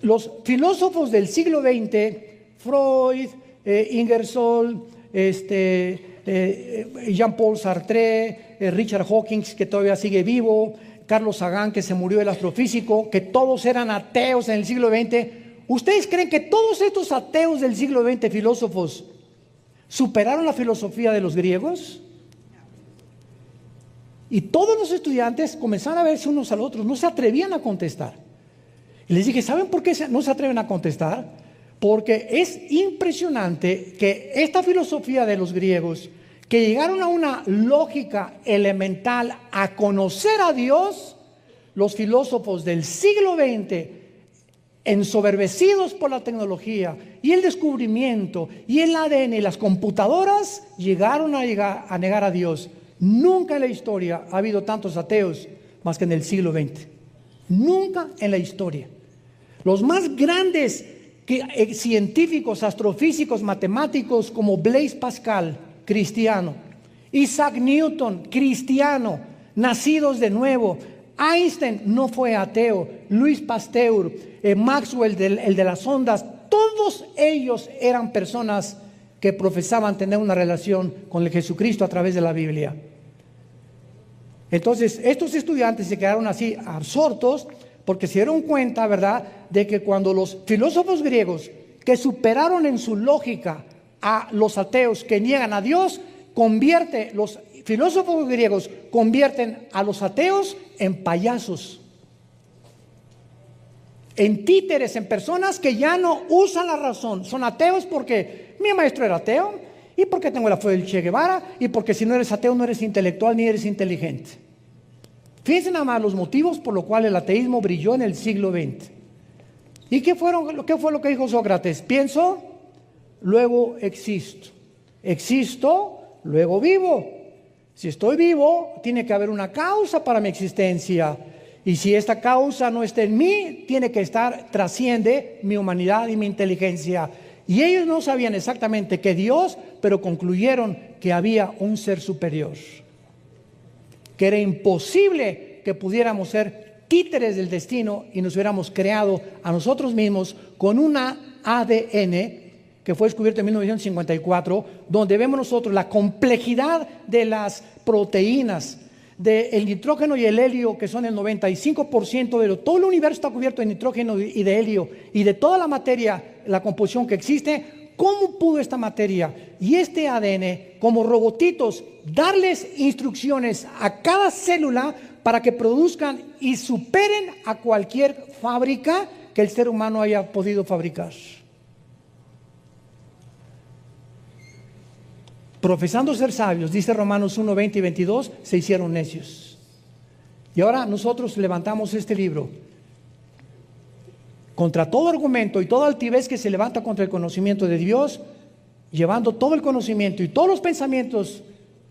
los filósofos del siglo XX, Freud, Ingersoll, Jean-Paul Sartre, Richard Hawkins, que todavía sigue vivo, Carlos Sagan, que se murió, el astrofísico, que todos eran ateos en el siglo XX? ¿Ustedes creen que todos estos ateos del siglo XX, filósofos, superaron la filosofía de los griegos? Y todos los estudiantes comenzaron a verse unos a los otros, no se atrevían a contestar. Y les dije: ¿saben por qué no se atreven a contestar? Porque es impresionante que esta filosofía de los griegos, que llegaron a una lógica elemental a conocer a Dios, los filósofos del siglo XX, ensoberbecidos por la tecnología y el descubrimiento y el ADN y las computadoras, llegaron a negar a Dios. Nunca en la historia ha habido tantos ateos más que en el siglo XX. Nunca en la historia. Los más grandes científicos, astrofísicos, matemáticos, como Blaise Pascal, cristiano; Isaac Newton, cristiano, nacidos de nuevo; Einstein no fue ateo; Louis Pasteur, Maxwell, el de las ondas, todos ellos eran personas que profesaban tener una relación con el Jesucristo a través de la Biblia. Entonces, estos estudiantes se quedaron así absortos, porque se dieron cuenta, ¿verdad?, de que cuando los filósofos griegos, que superaron en su lógica a los ateos que niegan a Dios, los filósofos griegos convierten a los ateos en payasos, en títeres, en personas que ya no usan la razón. Son ateos porque mi maestro era ateo, y porque tengo la fe del Che Guevara, y porque si no eres ateo no eres intelectual ni eres inteligente. Fíjense nada más los motivos por los cuales el ateísmo brilló en el siglo XX. ¿Y qué fue lo que dijo Sócrates? Pienso, luego existo. Existo, luego vivo. Si estoy vivo, tiene que haber una causa para mi existencia. Y si esta causa no está en mí, trasciende mi humanidad y mi inteligencia. Y ellos no sabían exactamente qué Dios, pero concluyeron que había un ser superior, que era imposible que pudiéramos ser títeres del destino y nos hubiéramos creado a nosotros mismos con una ADN que fue descubierto en 1954, donde vemos nosotros la complejidad de las proteínas, del nitrógeno y el helio, que son el 95% de todo el universo está cubierto de nitrógeno y de helio, y de toda la materia, la composición que existe. ¿Cómo pudo esta materia y este ADN, como robotitos, darles instrucciones a cada célula para que produzcan y superen a cualquier fábrica que el ser humano haya podido fabricar? Profesando ser sabios, dice Romanos 1, 20 y 22, se hicieron necios. Y ahora nosotros levantamos este libro contra todo argumento y toda altivez que se levanta contra el conocimiento de Dios, llevando todo el conocimiento y todos los pensamientos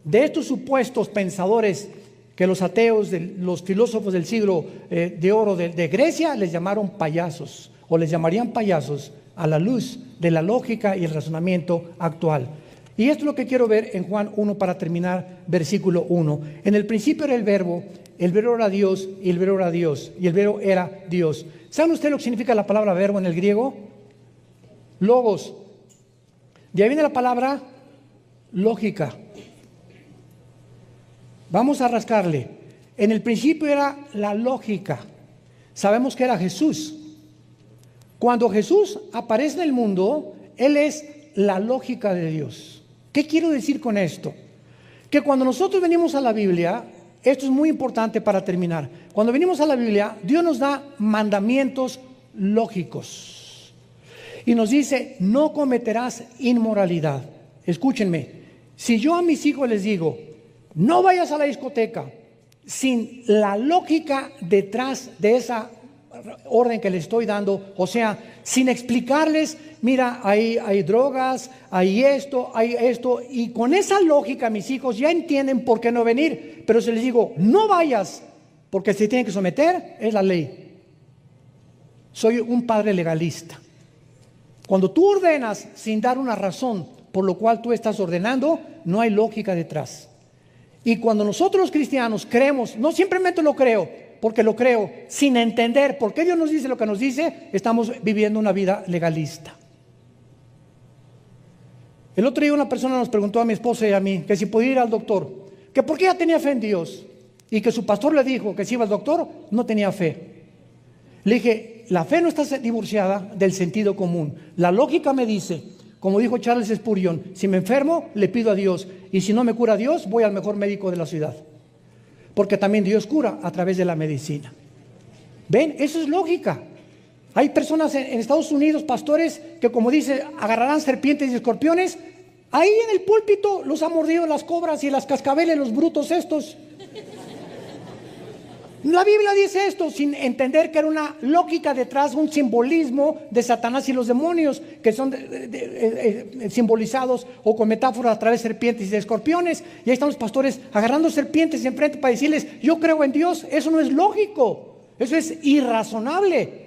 de estos supuestos pensadores que los ateos, los filósofos del siglo de oro de Grecia les llamaron payasos. o les llamarían payasos a la luz de la lógica y el razonamiento actual. Y esto es lo que quiero ver en Juan 1 para terminar, versículo 1. En el principio era el verbo era Dios y el verbo era Dios y el verbo era Dios. ¿Saben ustedes lo que significa la palabra verbo en el griego? Logos. De ahí viene la palabra lógica. Vamos a rascarle. En el principio era la lógica. Sabemos que era Jesús. Cuando Jesús aparece en el mundo, Él es la lógica de Dios. ¿Qué quiero decir con esto? Que cuando nosotros venimos a la Biblia, esto es muy importante para terminar. Cuando venimos a la Biblia, Dios nos da mandamientos lógicos. Y nos dice, no cometerás inmoralidad. Escúchenme, si yo a mis hijos les digo, no vayas a la discoteca, sin la lógica detrás de esa orden que les estoy dando, o sea, sin explicarles, mira, hay drogas, hay esto, y con esa lógica mis hijos ya entienden por qué no venir, pero si les digo, no vayas, porque se tienen que someter, es la ley. Soy un padre legalista. Cuando tú ordenas sin dar una razón por lo cual tú estás ordenando, no hay lógica detrás. Y cuando nosotros los cristianos creemos, no simplemente lo creo, porque lo creo, sin entender por qué Dios nos dice lo que nos dice, estamos viviendo una vida legalista. El otro día una persona nos preguntó a mi esposa y a mí que si podía ir al doctor, que por qué ella tenía fe en Dios, y que su pastor le dijo que si iba al doctor no tenía fe. Le dije, la fe no está divorciada del sentido común. La lógica me dice, como dijo Charles Spurgeon, si me enfermo le pido a Dios, y si no me cura Dios voy al mejor médico de la ciudad, porque también Dios cura a través de la medicina. ¿Ven? Eso es lógica. Hay personas en Estados Unidos, pastores, que como dice, agarrarán serpientes y escorpiones. Ahí en el púlpito los ha mordido las cobras y las cascabeles, los brutos estos. La Biblia dice esto sin entender que era una lógica detrás, un simbolismo de Satanás y los demonios, que son simbolizados o con metáforas a través de serpientes y de escorpiones. Y ahí están los pastores agarrando serpientes enfrente para decirles, yo creo en Dios. Eso no es lógico, eso es irrazonable.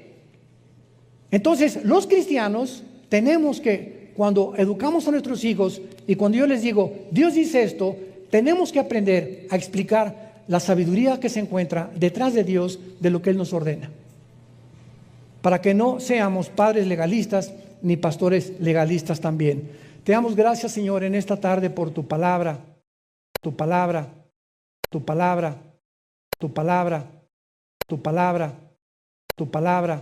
Entonces, los cristianos tenemos que, cuando educamos a nuestros hijos y cuando yo les digo, Dios dice esto, tenemos que aprender a explicar la sabiduría que se encuentra detrás de Dios, de lo que Él nos ordena, para que no seamos padres legalistas ni pastores legalistas también. Te damos gracias, Señor, en esta tarde por tu palabra, tu palabra, tu palabra, tu palabra, tu palabra, tu palabra.